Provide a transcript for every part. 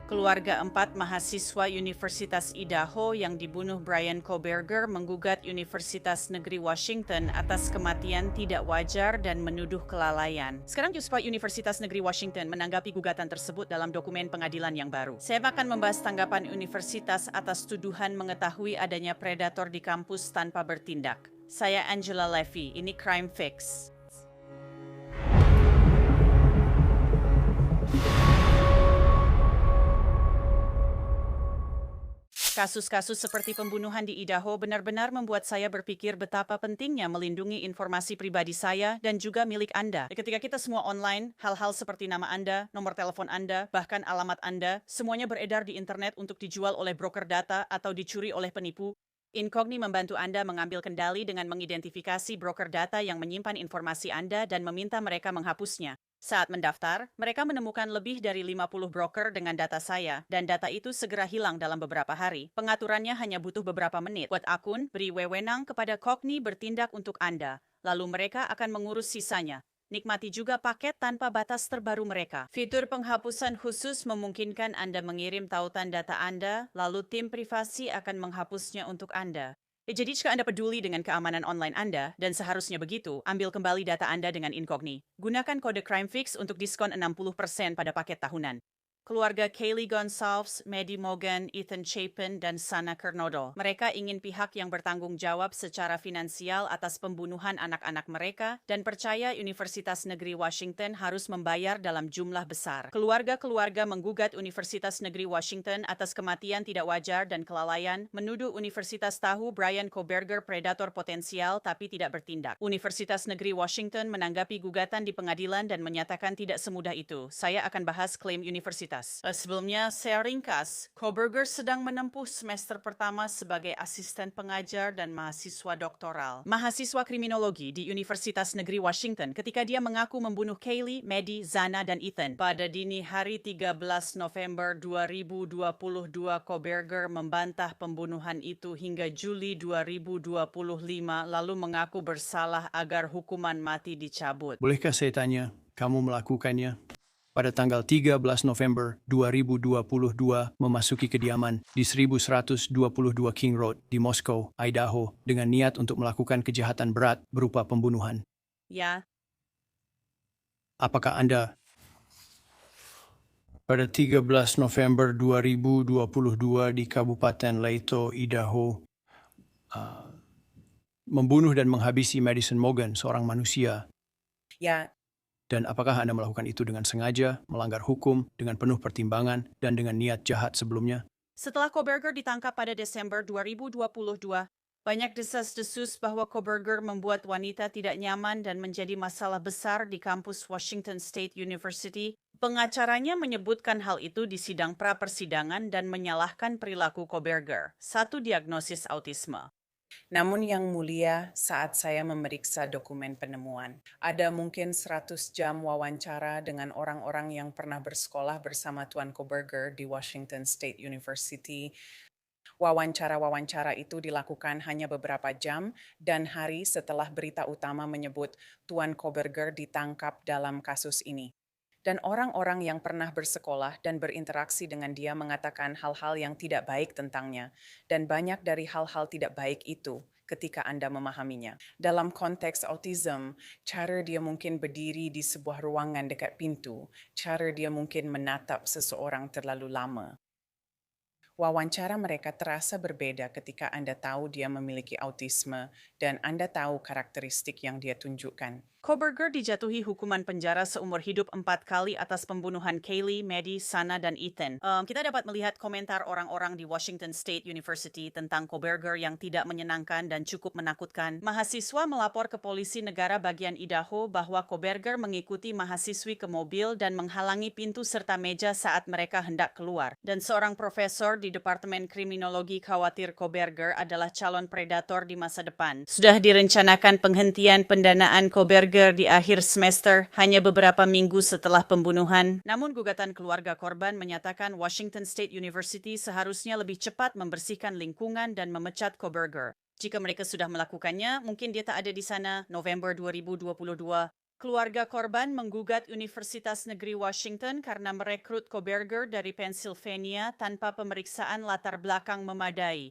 Keluarga 4 mahasiswa Universitas Idaho yang dibunuh Bryan Kohberger menggugat Universitas Negeri Washington atas kematian tidak wajar dan menuduh kelalaian. Sekarang Juspa Universitas Negeri Washington menanggapi gugatan tersebut dalam dokumen pengadilan yang baru. Saya akan membahas tanggapan universitas atas tuduhan mengetahui adanya predator di kampus tanpa bertindak. Saya Angela Levy, ini Crime Fix. Kasus-kasus seperti pembunuhan di Idaho benar-benar membuat saya berpikir betapa pentingnya melindungi informasi pribadi saya dan juga milik Anda. Ketika kita semua online, hal-hal seperti nama Anda, nomor telepon Anda, bahkan alamat Anda, semuanya beredar di internet untuk dijual oleh broker data atau dicuri oleh penipu. Incogni membantu Anda mengambil kendali dengan mengidentifikasi broker data yang menyimpan informasi Anda dan meminta mereka menghapusnya. Saat mendaftar, mereka menemukan lebih dari 50 broker dengan data saya, dan data itu segera hilang dalam beberapa hari. Pengaturannya hanya butuh beberapa menit. Buat akun, beri wewenang kepada Cogni bertindak untuk Anda, lalu mereka akan mengurus sisanya. Nikmati juga paket tanpa batas terbaru mereka. Fitur penghapusan khusus memungkinkan Anda mengirim tautan data Anda, lalu tim privasi akan menghapusnya untuk Anda. Jadi jika Anda peduli dengan keamanan online Anda, dan seharusnya begitu, ambil kembali data Anda dengan Incogni. Gunakan kode CrimeFix untuk diskon 60% pada paket tahunan. Keluarga Kaylee Gonsalves, Maddie Morgan, Ethan Chapin, dan Sana Kernodle. Mereka ingin pihak yang bertanggung jawab secara finansial atas pembunuhan anak-anak mereka dan percaya Universitas Negeri Washington harus membayar dalam jumlah besar. Keluarga-keluarga menggugat Universitas Negeri Washington atas kematian tidak wajar dan kelalaian, menuduh Universitas tahu Bryan Kohberger predator potensial tapi tidak bertindak. Universitas Negeri Washington menanggapi gugatan di pengadilan dan menyatakan tidak semudah itu. Saya akan bahas klaim universitas. Sebelumnya, saya ringkas. Kohberger sedang menempuh semester pertama sebagai asisten pengajar dan mahasiswa doktoral. Mahasiswa kriminologi di Universitas Negeri Washington ketika dia mengaku membunuh Kaylee, Maddie, Zana, dan Ethan. Pada dini hari 13 November 2022, Kohberger membantah pembunuhan itu hingga Juli 2025 lalu mengaku bersalah agar hukuman mati dicabut. Bolehkah saya tanya, kamu melakukannya? Pada tanggal 13 November 2022 memasuki kediaman di 1122 King Road di Moskow, Idaho dengan niat untuk melakukan kejahatan berat berupa pembunuhan. Ya, Apakah Anda pada 13 November 2022 di Kabupaten Leto, Idaho membunuh dan menghabisi Madison Morgan, seorang manusia? ya. Dan apakah Anda melakukan itu dengan sengaja, melanggar hukum, dengan penuh pertimbangan, dan dengan niat jahat sebelumnya? Setelah Kohberger ditangkap pada Desember 2022, banyak desas-desus bahwa Kohberger membuat wanita tidak nyaman dan menjadi masalah besar di kampus Washington State University. Pengacaranya menyebutkan hal itu di sidang pra-persidangan dan menyalahkan perilaku Kohberger. Satu diagnosis autisme. Namun yang mulia, saat saya memeriksa dokumen penemuan, ada mungkin 100 jam wawancara dengan orang-orang yang pernah bersekolah bersama Tuan Kohberger di Washington State University. Wawancara-wawancara itu dilakukan hanya beberapa jam dan hari setelah berita utama menyebut Tuan Kohberger ditangkap dalam kasus ini. Dan orang-orang yang pernah bersekolah dan berinteraksi dengan dia mengatakan hal-hal yang tidak baik tentangnya. Dan banyak dari hal-hal tidak baik itu ketika Anda memahaminya. Dalam konteks autism, cara dia mungkin berdiri di sebuah ruangan dekat pintu, cara dia mungkin menatap seseorang terlalu lama. Wawancara mereka terasa berbeda ketika Anda tahu dia memiliki autisme dan Anda tahu karakteristik yang dia tunjukkan. Kohberger dijatuhi hukuman penjara seumur hidup 4 kali atas pembunuhan Kaylee, Maddie, Sana, dan Ethan. Kita dapat melihat komentar orang-orang di Washington State University tentang Kohberger yang tidak menyenangkan dan cukup menakutkan. Mahasiswa melapor ke polisi negara bagian Idaho bahwa Kohberger mengikuti mahasiswi ke mobil dan menghalangi pintu serta meja saat mereka hendak keluar. Dan seorang profesor di Departemen Kriminologi khawatir Kohberger adalah calon predator di masa depan. Sudah direncanakan penghentian pendanaan Kohberger di akhir semester hanya beberapa minggu setelah pembunuhan. Namun gugatan keluarga korban menyatakan Washington State University seharusnya lebih cepat membersihkan lingkungan dan memecat Kohberger. Jika mereka sudah melakukannya, mungkin dia tak ada di sana November 2022. Keluarga korban menggugat Universitas Negeri Washington karena merekrut Koberger dari Pennsylvania tanpa pemeriksaan latar belakang memadai.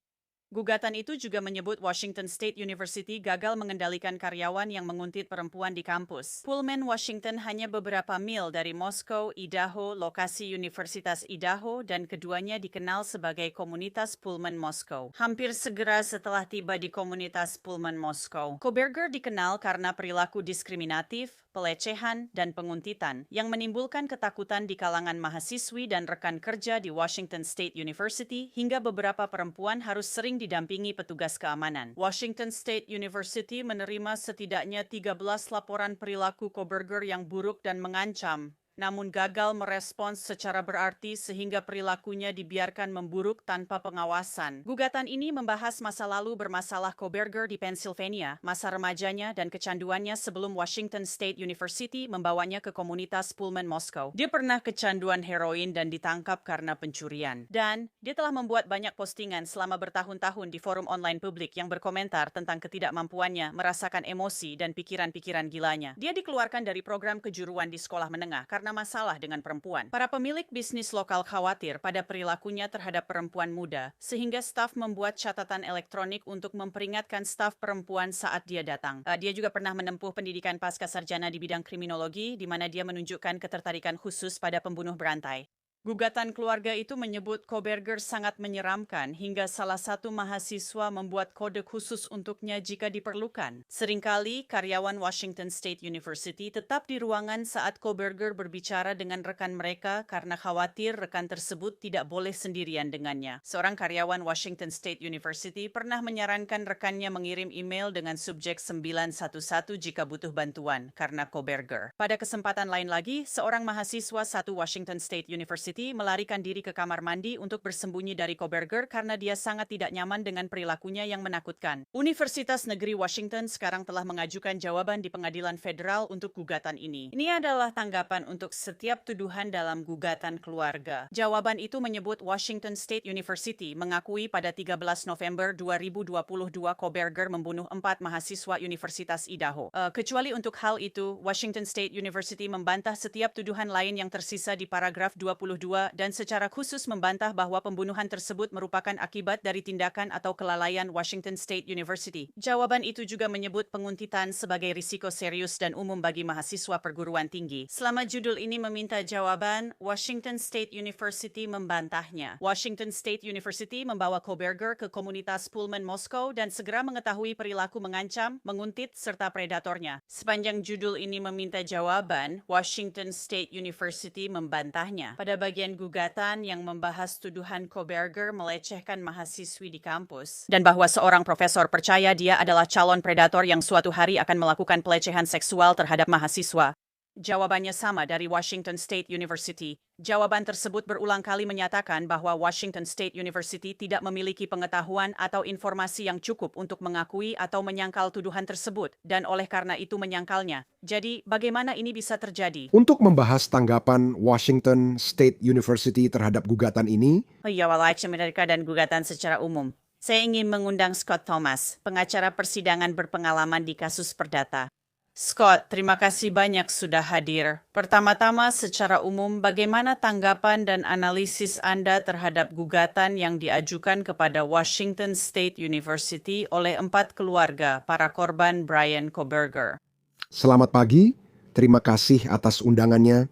Gugatan itu juga menyebut Washington State University gagal mengendalikan karyawan yang menguntit perempuan di kampus. Pullman, Washington hanya beberapa mil dari Moscow, Idaho, lokasi Universitas Idaho, dan keduanya dikenal sebagai komunitas Pullman Moscow. Hampir segera setelah tiba di komunitas Pullman Moscow, Koberger dikenal karena perilaku diskriminatif, pelecehan, dan penguntitan yang menimbulkan ketakutan di kalangan mahasiswi dan rekan kerja di Washington State University hingga beberapa perempuan harus sering didampingi petugas keamanan. Washington State University menerima setidaknya 13 laporan perilaku Koberger yang buruk dan mengancam, namun gagal merespons secara berarti sehingga perilakunya dibiarkan memburuk tanpa pengawasan. Gugatan ini membahas masa lalu bermasalah Koberger di Pennsylvania, masa remajanya dan kecanduannya sebelum Washington State University membawanya ke komunitas Pullman Moscow. Dia pernah kecanduan heroin dan ditangkap karena pencurian. Dan dia telah membuat banyak postingan selama bertahun-tahun di forum online publik yang berkomentar tentang ketidakmampuannya merasakan emosi dan pikiran-pikiran gilanya. Dia dikeluarkan dari program kejuruan di sekolah menengah karena masalah dengan perempuan. Para pemilik bisnis lokal khawatir pada perilakunya terhadap perempuan muda, sehingga staf membuat catatan elektronik untuk memperingatkan staf perempuan saat dia datang. Dia juga pernah menempuh pendidikan pasca sarjana di bidang kriminologi, di mana dia menunjukkan ketertarikan khusus pada pembunuh berantai. Gugatan keluarga itu menyebut Koberger sangat menyeramkan hingga salah satu mahasiswa membuat kode khusus untuknya jika diperlukan. Seringkali karyawan Washington State University tetap di ruangan saat Koberger berbicara dengan rekan mereka karena khawatir rekan tersebut tidak boleh sendirian dengannya. Seorang karyawan Washington State University pernah menyarankan rekannya mengirim email dengan subjek 911 jika butuh bantuan karena Koberger. Pada kesempatan lain lagi, seorang mahasiswa satu Washington State University melarikan diri ke kamar mandi untuk bersembunyi dari Koberger karena dia sangat tidak nyaman dengan perilakunya yang menakutkan. Universitas Negeri Washington sekarang telah mengajukan jawaban di pengadilan federal untuk gugatan ini. Ini adalah tanggapan untuk setiap tuduhan dalam gugatan keluarga. Jawaban itu menyebut Washington State University mengakui pada 13 November 2022 Koberger membunuh 4 mahasiswa Universitas Idaho. Kecuali untuk hal itu, Washington State University membantah setiap tuduhan lain yang tersisa di paragraf 22 dan secara khusus membantah bahwa pembunuhan tersebut merupakan akibat dari tindakan atau kelalaian Washington State University. Jawaban itu juga menyebut penguntitan sebagai risiko serius dan umum bagi mahasiswa perguruan tinggi. Selama judul ini meminta jawaban, Washington State University membantahnya. Washington State University membawa Koberger ke komunitas Pullman Moscow dan segera mengetahui perilaku mengancam, menguntit, serta predatornya. Sepanjang judul ini meminta jawaban, Washington State University membantahnya. Pada bagian gugatan yang membahas tuduhan Koberger melecehkan mahasiswi di kampus dan bahwa seorang profesor percaya dia adalah calon predator yang suatu hari akan melakukan pelecehan seksual terhadap mahasiswa. Jawabannya sama dari Washington State University. Jawaban tersebut berulang kali menyatakan bahwa Washington State University tidak memiliki pengetahuan atau informasi yang cukup untuk mengakui atau menyangkal tuduhan tersebut, dan oleh karena itu menyangkalnya. Jadi, bagaimana ini bisa terjadi? Untuk membahas tanggapan Washington State University terhadap gugatan ini, Action mereka dan gugatan secara umum. Saya ingin mengundang Scott Thomas, pengacara persidangan berpengalaman di kasus perdata. Scott, terima kasih banyak sudah hadir. Pertama-tama, secara umum, bagaimana tanggapan dan analisis Anda terhadap gugatan yang diajukan kepada Washington State University oleh 4 keluarga para korban Brian Koberger? Selamat pagi, terima kasih atas undangannya.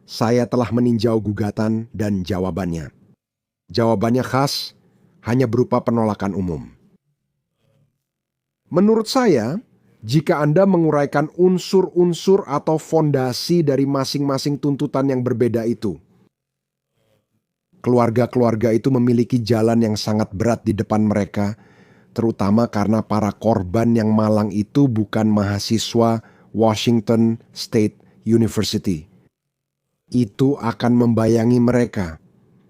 Saya telah meninjau gugatan dan jawabannya. Jawabannya khas, hanya berupa penolakan umum. Menurut saya, jika Anda menguraikan unsur-unsur atau fondasi dari masing-masing tuntutan yang berbeda itu, keluarga-keluarga itu memiliki jalan yang sangat berat di depan mereka, terutama karena para korban yang malang itu bukan mahasiswa Washington State University. Itu akan membayangi mereka.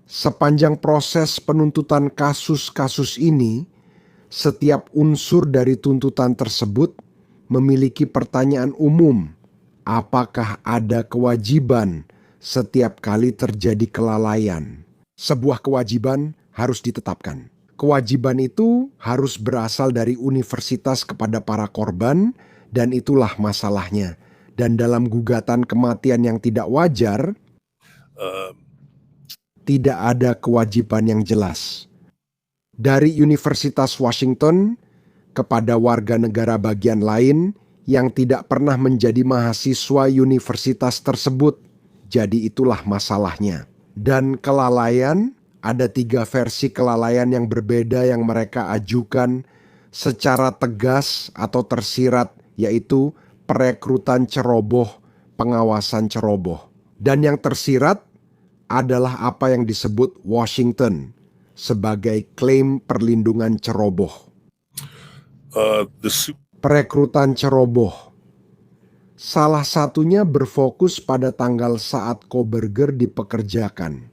Sepanjang proses penuntutan kasus-kasus ini, setiap unsur dari tuntutan tersebut memiliki pertanyaan umum. Apakah ada kewajiban setiap kali terjadi kelalaian? Sebuah kewajiban harus ditetapkan. Kewajiban itu harus berasal dari universitas kepada para korban, dan itulah masalahnya. Dan dalam gugatan kematian yang tidak wajar, tidak ada kewajiban yang jelas. Dari Universitas Washington kepada warga negara bagian lain yang tidak pernah menjadi mahasiswa universitas tersebut. Jadi itulah masalahnya. Dan kelalaian, ada 3 versi kelalaian yang berbeda yang mereka ajukan secara tegas atau tersirat, yaitu perekrutan ceroboh, pengawasan ceroboh. Dan yang tersirat adalah apa yang disebut Washington sebagai klaim perlindungan ceroboh. Perekrutan ceroboh. Salah satunya berfokus pada tanggal saat Kohberger dipekerjakan.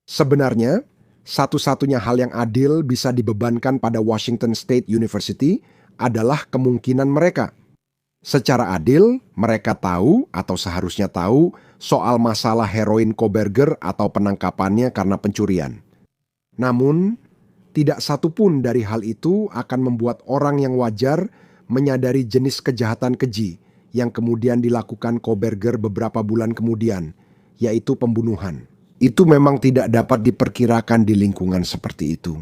Sebenarnya, satu-satunya hal yang adil bisa dibebankan pada Washington State University adalah kemungkinan mereka. Secara adil, mereka tahu atau seharusnya tahu soal masalah heroin Kohberger atau penangkapannya karena pencurian. Namun, tidak satu pun dari hal itu akan membuat orang yang wajar menyadari jenis kejahatan keji yang kemudian dilakukan Kohberger beberapa bulan kemudian, yaitu pembunuhan. Itu memang tidak dapat diperkirakan di lingkungan seperti itu.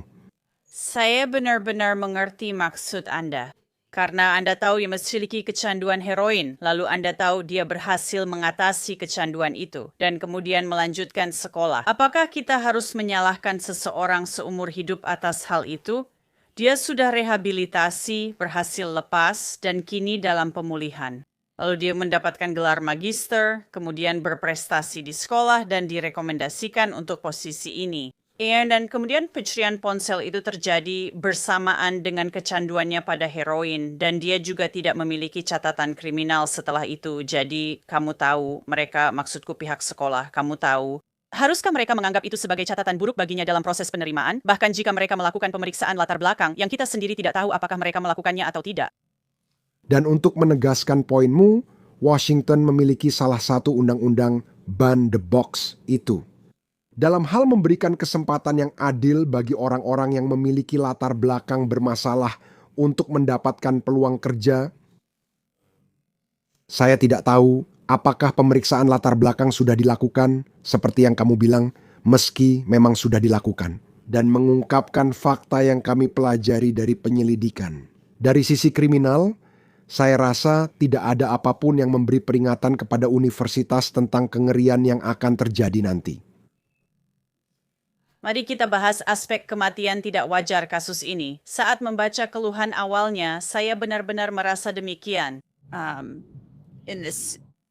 Saya benar-benar mengerti maksud Anda. Karena Anda tahu dia memiliki kecanduan heroin, lalu Anda tahu dia berhasil mengatasi kecanduan itu, dan kemudian melanjutkan sekolah. Apakah kita harus menyalahkan seseorang seumur hidup atas hal itu? Dia sudah rehabilitasi, berhasil lepas, dan kini dalam pemulihan. Lalu dia mendapatkan gelar magister, kemudian berprestasi di sekolah, dan direkomendasikan untuk posisi ini. Dan kemudian pencurian ponsel itu terjadi bersamaan dengan kecanduannya pada heroin, dan dia juga tidak memiliki catatan kriminal setelah itu. Jadi kamu tahu, mereka, maksudku pihak sekolah, kamu tahu. Haruskah mereka menganggap itu sebagai catatan buruk baginya dalam proses penerimaan, bahkan jika mereka melakukan pemeriksaan latar belakang yang kita sendiri tidak tahu apakah mereka melakukannya atau tidak? Dan untuk menegaskan poinmu, Washington memiliki salah satu undang-undang ban the box itu. Dalam hal memberikan kesempatan yang adil bagi orang-orang yang memiliki latar belakang bermasalah untuk mendapatkan peluang kerja, saya tidak tahu apakah pemeriksaan latar belakang sudah dilakukan, seperti yang kamu bilang, meski memang sudah dilakukan, dan mengungkapkan fakta yang kami pelajari dari penyelidikan. Dari sisi kriminal, saya rasa tidak ada apapun yang memberi peringatan kepada universitas tentang kengerian yang akan terjadi nanti. Mari kita bahas aspek kematian tidak wajar kasus ini. Saat membaca keluhan awalnya, saya benar-benar merasa demikian.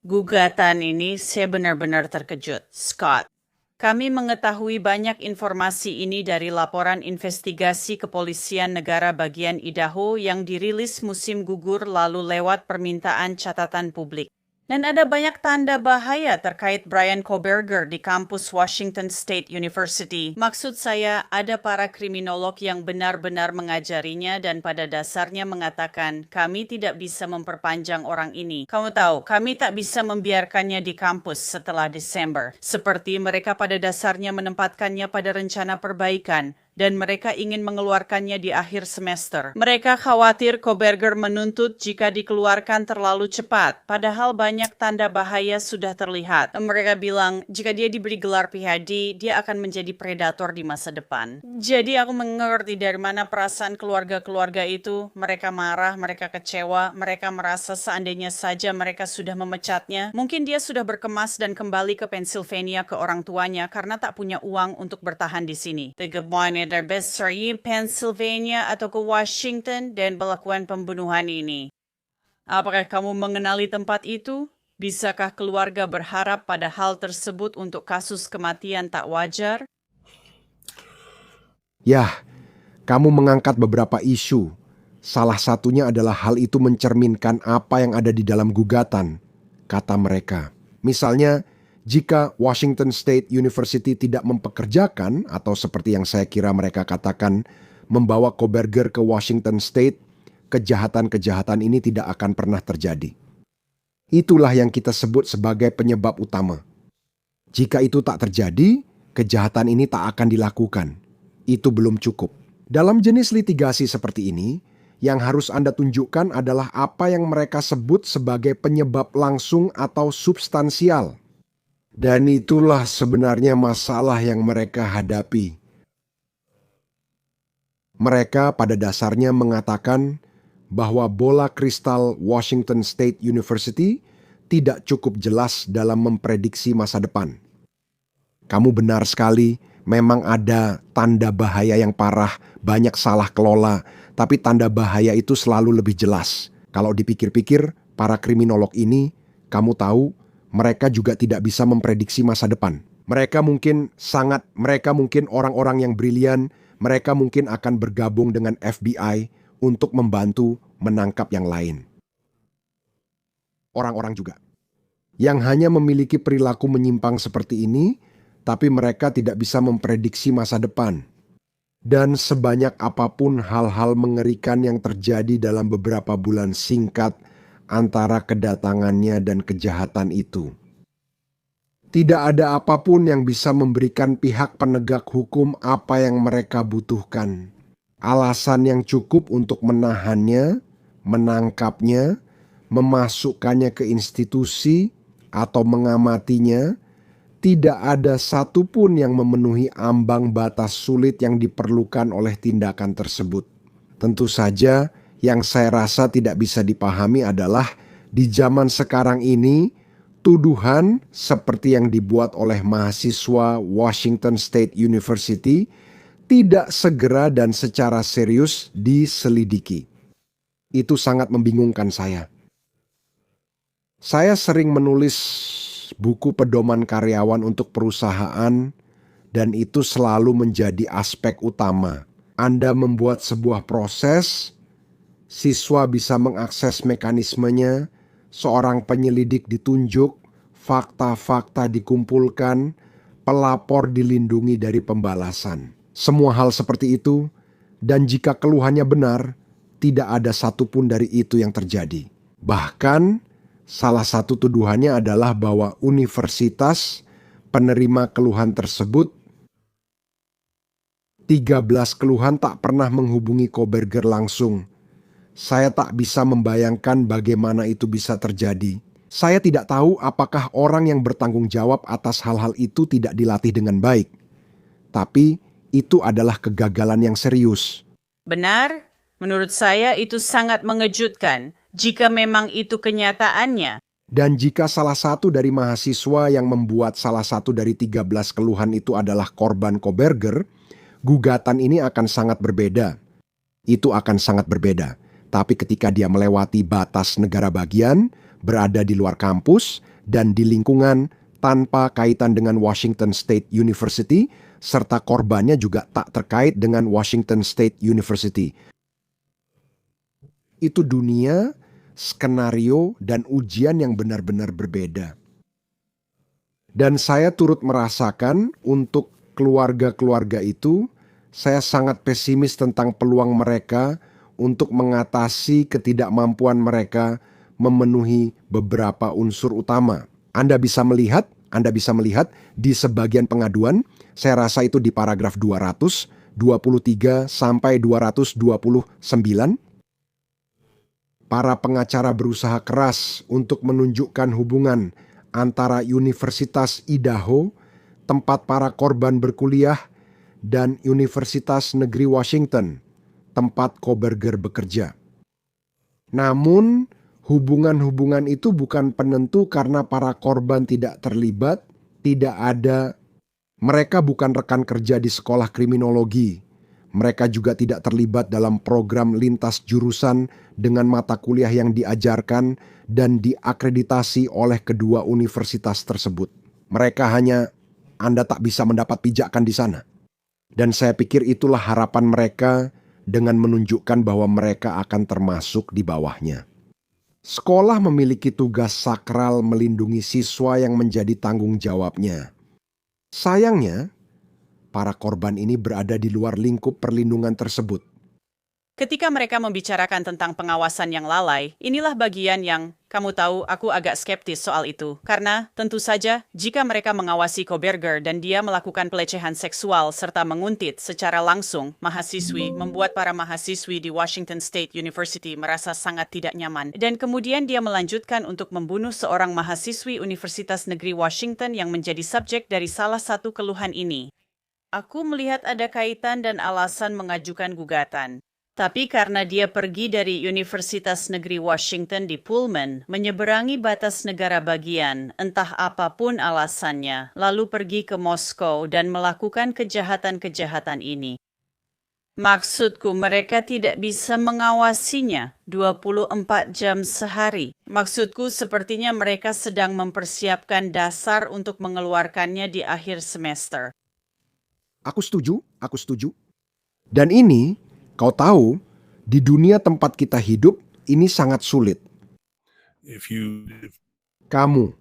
Gugatan ini, saya benar-benar terkejut. Scott, kami mengetahui banyak informasi ini dari laporan investigasi kepolisian negara bagian Idaho yang dirilis musim gugur lalu lewat permintaan catatan publik. Dan ada banyak tanda bahaya terkait Brian Kohberger di kampus Washington State University. Maksud saya, ada para kriminolog yang benar-benar mengajarinya dan pada dasarnya mengatakan, kami tidak bisa memperpanjang orang ini. Kamu tahu, kami tak bisa membiarkannya di kampus setelah Desember. Seperti mereka pada dasarnya menempatkannya pada rencana perbaikan, dan mereka ingin mengeluarkannya di akhir semester. Mereka khawatir Kohberger menuntut jika dikeluarkan terlalu cepat, padahal banyak tanda bahaya sudah terlihat. Mereka bilang, jika dia diberi gelar PhD, dia akan menjadi predator di masa depan. Jadi aku mengerti dari mana perasaan keluarga-keluarga itu. Mereka marah, mereka kecewa, mereka merasa seandainya saja mereka sudah memecatnya, mungkin dia sudah berkemas dan kembali ke Pennsylvania ke orang tuanya karena tak punya uang untuk bertahan di sini. Terbesar di Pennsylvania atau ke Washington dan melakukan pembunuhan ini. Apakah kamu mengenali tempat itu? Bisakah keluarga berharap pada hal tersebut untuk kasus kematian tak wajar? Yah, kamu mengangkat beberapa isu. Salah satunya adalah hal itu mencerminkan apa yang ada di dalam gugatan, kata mereka. Misalnya, jika Washington State University tidak mempekerjakan, atau seperti yang saya kira mereka katakan, membawa Kohberger ke Washington State, kejahatan-kejahatan ini tidak akan pernah terjadi. Itulah yang kita sebut sebagai penyebab utama. Jika itu tak terjadi, kejahatan ini tak akan dilakukan. Itu belum cukup. Dalam jenis litigasi seperti ini, Yang harus Anda tunjukkan adalah apa yang mereka sebut sebagai penyebab langsung atau substansial. Dan itulah sebenarnya masalah yang mereka hadapi. Mereka pada dasarnya mengatakan bahwa bola kristal Washington State University tidak cukup jelas dalam memprediksi masa depan. Kamu benar sekali, memang ada tanda bahaya yang parah, banyak salah kelola, tapi tanda bahaya itu selalu lebih jelas. Kalau dipikir-pikir, para kriminolog ini, kamu tahu, mereka juga tidak bisa memprediksi masa depan. Mereka mungkin orang-orang yang brilian, mereka mungkin akan bergabung dengan FBI untuk membantu menangkap yang lain. Orang-orang juga yang hanya memiliki perilaku menyimpang seperti ini, tapi mereka tidak bisa memprediksi masa depan. Dan sebanyak apapun hal-hal mengerikan yang terjadi dalam beberapa bulan singkat antara kedatangannya dan kejahatan itu, tidak ada apapun yang bisa memberikan pihak penegak hukum apa yang mereka butuhkan. Alasan yang cukup untuk menahannya, menangkapnya, memasukkannya ke institusi, atau mengamatinya. Tidak ada satupun yang memenuhi ambang batas sulit yang diperlukan oleh tindakan tersebut. Tentu saja, yang saya rasa tidak bisa dipahami adalah di zaman sekarang ini, tuduhan seperti yang dibuat oleh mahasiswa Washington State University tidak segera dan secara serius diselidiki. Itu sangat membingungkan saya. Saya sering menulis buku pedoman karyawan untuk perusahaan, dan itu selalu menjadi aspek utama. Anda membuat sebuah proses, siswa bisa mengakses mekanismenya, seorang penyelidik ditunjuk, fakta-fakta dikumpulkan, pelapor dilindungi dari pembalasan. Semua hal seperti itu, dan jika keluhannya benar, tidak ada satupun dari itu yang terjadi. Bahkan, salah satu tuduhannya adalah bahwa universitas penerima keluhan tersebut, 13 keluhan tak pernah menghubungi Kohberger langsung. Saya tak bisa membayangkan bagaimana itu bisa terjadi. Saya tidak tahu apakah orang yang bertanggung jawab atas hal-hal itu tidak dilatih dengan baik. Tapi itu adalah kegagalan yang serius. Benar, menurut saya itu sangat mengejutkan jika memang itu kenyataannya. Dan jika salah satu dari mahasiswa yang membuat salah satu dari 13 keluhan itu adalah korban Kohberger, gugatan ini akan sangat berbeda. Itu akan sangat berbeda. Tapi ketika dia melewati batas negara bagian, berada di luar kampus, dan di lingkungan tanpa kaitan dengan Washington State University, serta korbannya juga tak terkait dengan Washington State University. Itu dunia, skenario, dan ujian yang benar-benar berbeda. Dan saya turut merasakan untuk keluarga-keluarga itu, saya sangat pesimis tentang peluang mereka untuk mengatasi ketidakmampuan mereka memenuhi beberapa unsur utama. Anda bisa melihat di sebagian pengaduan, saya rasa itu di paragraf 223 sampai 229, para pengacara berusaha keras untuk menunjukkan hubungan antara Universitas Idaho, tempat para korban berkuliah, dan Universitas Negeri Washington, tempat Kohberger bekerja. Namun, hubungan-hubungan itu bukan penentu karena para korban tidak terlibat, mereka bukan rekan kerja di sekolah kriminologi. Mereka juga tidak terlibat dalam program lintas jurusan dengan mata kuliah yang diajarkan dan diakreditasi oleh kedua universitas tersebut. Anda tak bisa mendapat pijakan di sana. Dan saya pikir itulah harapan mereka dengan menunjukkan bahwa mereka akan termasuk di bawahnya. Sekolah memiliki tugas sakral melindungi siswa yang menjadi tanggung jawabnya. Sayangnya, para korban ini berada di luar lingkup perlindungan tersebut. Ketika mereka membicarakan tentang pengawasan yang lalai, inilah bagian yang, kamu tahu, aku agak skeptis soal itu. Karena, tentu saja, jika mereka mengawasi Koberger dan dia melakukan pelecehan seksual serta menguntit secara langsung mahasiswi, membuat para mahasiswi di Washington State University merasa sangat tidak nyaman. Dan kemudian dia melanjutkan untuk membunuh seorang mahasiswi Universitas Negeri Washington yang menjadi subjek dari salah satu keluhan ini. Aku melihat ada kaitan dan alasan mengajukan gugatan. Tapi karena dia pergi dari Universitas Negeri Washington di Pullman, menyeberangi batas negara bagian, entah apapun alasannya, lalu pergi ke Moskow dan melakukan kejahatan-kejahatan ini. Maksudku, mereka tidak bisa mengawasinya 24 jam sehari. Maksudku, sepertinya mereka sedang mempersiapkan dasar untuk mengeluarkannya di akhir semester. Aku setuju. Dan ini, kau tahu, di dunia tempat kita hidup, ini sangat sulit. Kamu,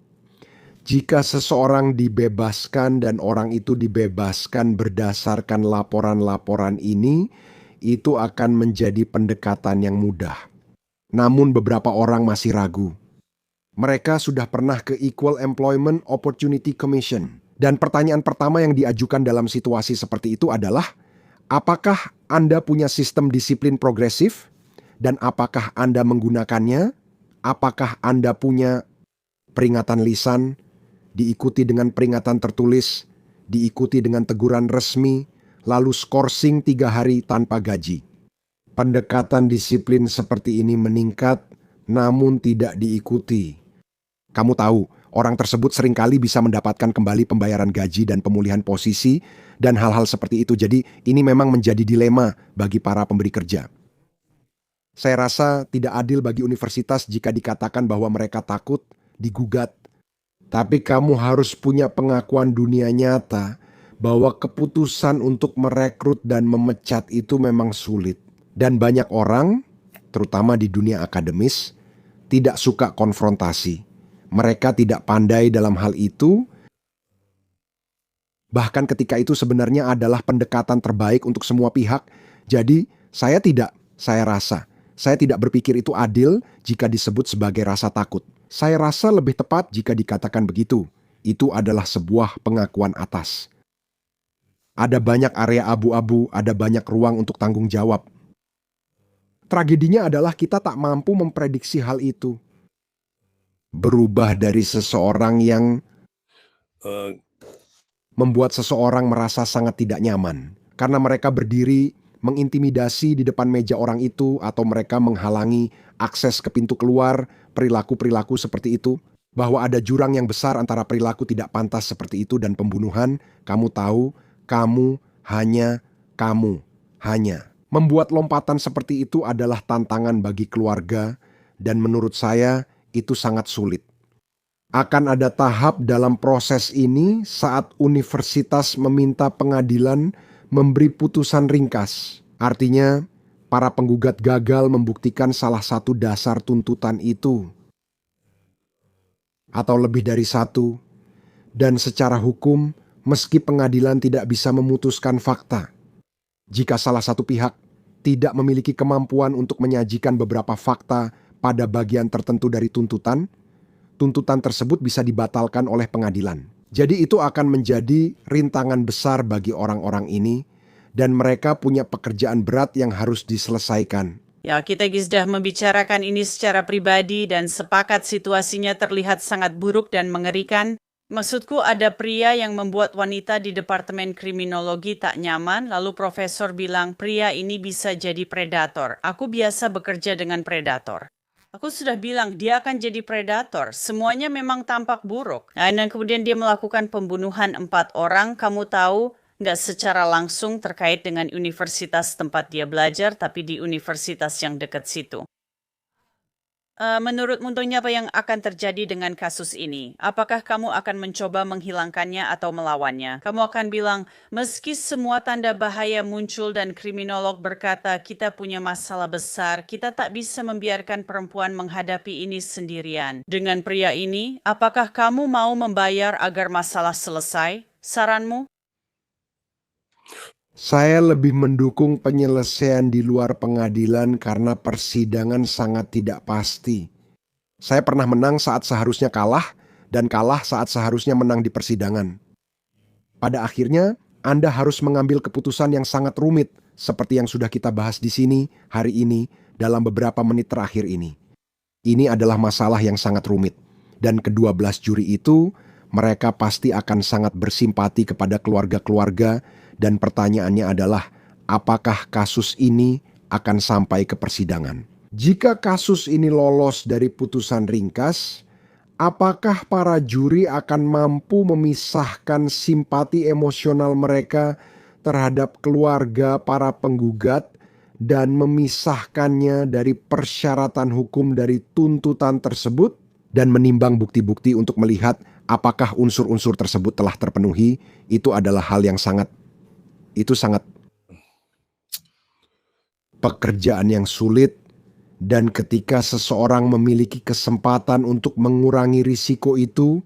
jika seseorang dibebaskan dan orang itu dibebaskan berdasarkan laporan-laporan ini, itu akan menjadi pendekatan yang mudah. Namun beberapa orang masih ragu. Mereka sudah pernah ke Equal Employment Opportunity Commission. Dan pertanyaan pertama yang diajukan dalam situasi seperti itu adalah, apakah Anda punya sistem disiplin progresif? Dan apakah Anda menggunakannya? Apakah Anda punya peringatan lisan, diikuti dengan peringatan tertulis, diikuti dengan teguran resmi, lalu skorsing 3 hari tanpa gaji? Pendekatan disiplin seperti ini meningkat, namun tidak diikuti. Kamu tahu, orang tersebut seringkali bisa mendapatkan kembali pembayaran gaji dan pemulihan posisi dan hal-hal seperti itu. Jadi ini memang menjadi dilema bagi para pemberi kerja. Saya rasa tidak adil bagi universitas jika dikatakan bahwa mereka takut digugat. Tapi kamu harus punya pengakuan dunia nyata bahwa keputusan untuk merekrut dan memecat itu memang sulit. Dan banyak orang, terutama di dunia akademis, tidak suka konfrontasi. Mereka tidak pandai dalam hal itu. Bahkan ketika itu sebenarnya adalah pendekatan terbaik untuk semua pihak. Jadi saya tidak berpikir itu adil jika disebut sebagai rasa takut. Saya rasa lebih tepat jika dikatakan begitu. Itu adalah sebuah pengakuan atas. Ada banyak area abu-abu, ada banyak ruang untuk tanggung jawab. Tragedinya adalah kita tak mampu memprediksi hal itu. Berubah dari seseorang yang membuat seseorang merasa sangat tidak nyaman karena mereka berdiri mengintimidasi di depan meja orang itu atau mereka menghalangi akses ke pintu keluar, perilaku-perilaku seperti itu, bahwa ada jurang yang besar antara perilaku tidak pantas seperti itu dan pembunuhan. Kamu tahu, kamu hanya. Membuat lompatan seperti itu adalah tantangan bagi keluarga dan menurut saya itu sangat sulit. Akan ada tahap dalam proses ini saat universitas meminta pengadilan memberi putusan ringkas. Artinya, para penggugat gagal membuktikan salah satu dasar tuntutan itu. Atau lebih dari satu. Dan secara hukum, meski pengadilan tidak bisa memutuskan fakta, jika salah satu pihak tidak memiliki kemampuan untuk menyajikan beberapa fakta pada bagian tertentu dari tuntutan tersebut bisa dibatalkan oleh pengadilan. Jadi itu akan menjadi rintangan besar bagi orang-orang ini dan mereka punya pekerjaan berat yang harus diselesaikan. Ya, kita sudah membicarakan ini secara pribadi dan sepakat situasinya terlihat sangat buruk dan mengerikan. Maksudku ada pria yang membuat wanita di Departemen Kriminologi tak nyaman, lalu profesor bilang pria ini bisa jadi predator. Aku biasa bekerja dengan predator. Aku sudah bilang dia akan jadi predator. Semuanya memang tampak buruk. Nah, dan kemudian dia melakukan pembunuhan 4 orang. Kamu tahu, nggak secara langsung terkait dengan universitas tempat dia belajar, tapi di universitas yang dekat situ. Menurutmu apa yang akan terjadi dengan kasus ini? Apakah kamu akan mencoba menghilangkannya atau melawannya? Kamu akan bilang, meski semua tanda bahaya muncul dan kriminolog berkata kita punya masalah besar, kita tak bisa membiarkan perempuan menghadapi ini sendirian. Dengan pria ini, apakah kamu mau membayar agar masalah selesai? Saranmu? Saya lebih mendukung penyelesaian di luar pengadilan karena persidangan sangat tidak pasti. Saya pernah menang saat seharusnya kalah, dan kalah saat seharusnya menang di persidangan. Pada akhirnya, Anda harus mengambil keputusan yang sangat rumit, seperti yang sudah kita bahas di sini, hari ini, dalam beberapa menit terakhir ini. Ini adalah masalah yang sangat rumit. Dan ke-12 juri itu, mereka pasti akan sangat bersimpati kepada keluarga-keluarga, dan pertanyaannya adalah, apakah kasus ini akan sampai ke persidangan? Jika kasus ini lolos dari putusan ringkas, apakah para juri akan mampu memisahkan simpati emosional mereka terhadap keluarga para penggugat dan memisahkannya dari persyaratan hukum dari tuntutan tersebut dan menimbang bukti-bukti untuk melihat apakah unsur-unsur tersebut telah terpenuhi? Itu adalah hal yang sangat pekerjaan yang sulit. Dan ketika seseorang memiliki kesempatan untuk mengurangi risiko itu,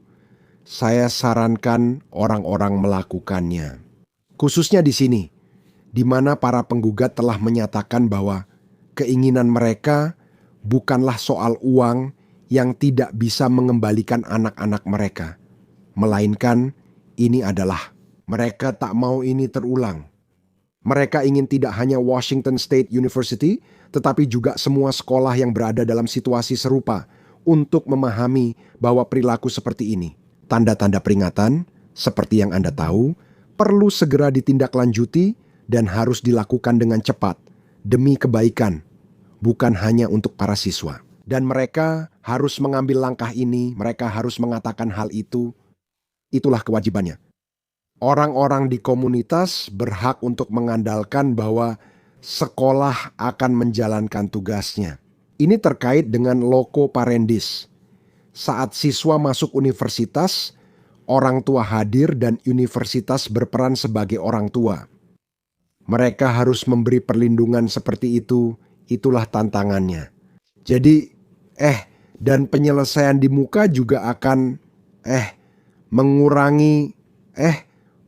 saya sarankan orang-orang melakukannya. Khususnya di sini, di mana para penggugat telah menyatakan bahwa keinginan mereka bukanlah soal uang yang tidak bisa mengembalikan anak-anak mereka, melainkan ini adalah mereka tak mau ini terulang. Mereka ingin tidak hanya Washington State University, tetapi juga semua sekolah yang berada dalam situasi serupa untuk memahami bahwa perilaku seperti ini, tanda-tanda peringatan, seperti yang Anda tahu, perlu segera ditindaklanjuti dan harus dilakukan dengan cepat demi kebaikan, bukan hanya untuk para siswa. Dan mereka harus mengambil langkah ini, mereka harus mengatakan hal itu. Itulah kewajibannya. Orang-orang di komunitas berhak untuk mengandalkan bahwa sekolah akan menjalankan tugasnya. Ini terkait dengan loco parendis. Saat siswa masuk universitas, orang tua hadir dan universitas berperan sebagai orang tua. Mereka harus memberi perlindungan seperti itu, itulah tantangannya. Jadi, dan penyelesaian di muka juga akan mengurangi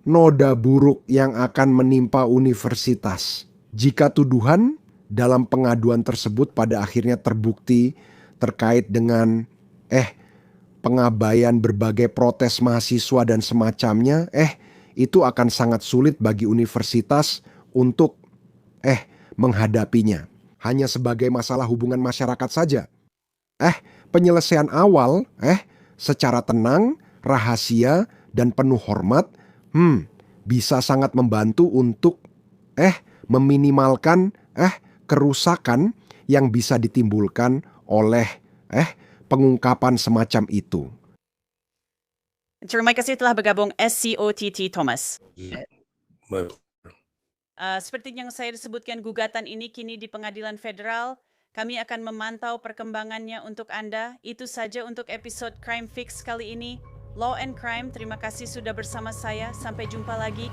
noda buruk yang akan menimpa universitas. Jika tuduhan dalam pengaduan tersebut pada akhirnya terbukti terkait dengan pengabaian berbagai protes mahasiswa dan semacamnya, itu akan sangat sulit bagi universitas untuk menghadapinya. Hanya sebagai masalah hubungan masyarakat saja. Penyelesaian awal secara tenang, rahasia, dan penuh hormat bisa sangat membantu untuk meminimalkan kerusakan yang bisa ditimbulkan oleh pengungkapan semacam itu. Terima kasih telah bergabung SCOTT Thomas. Seperti yang saya sebutkan, gugatan ini kini di Pengadilan Federal. Kami akan memantau perkembangannya untuk Anda. Itu saja untuk episode Crime Fix kali ini. Law and Crime, terima kasih sudah bersama saya. Sampai jumpa lagi.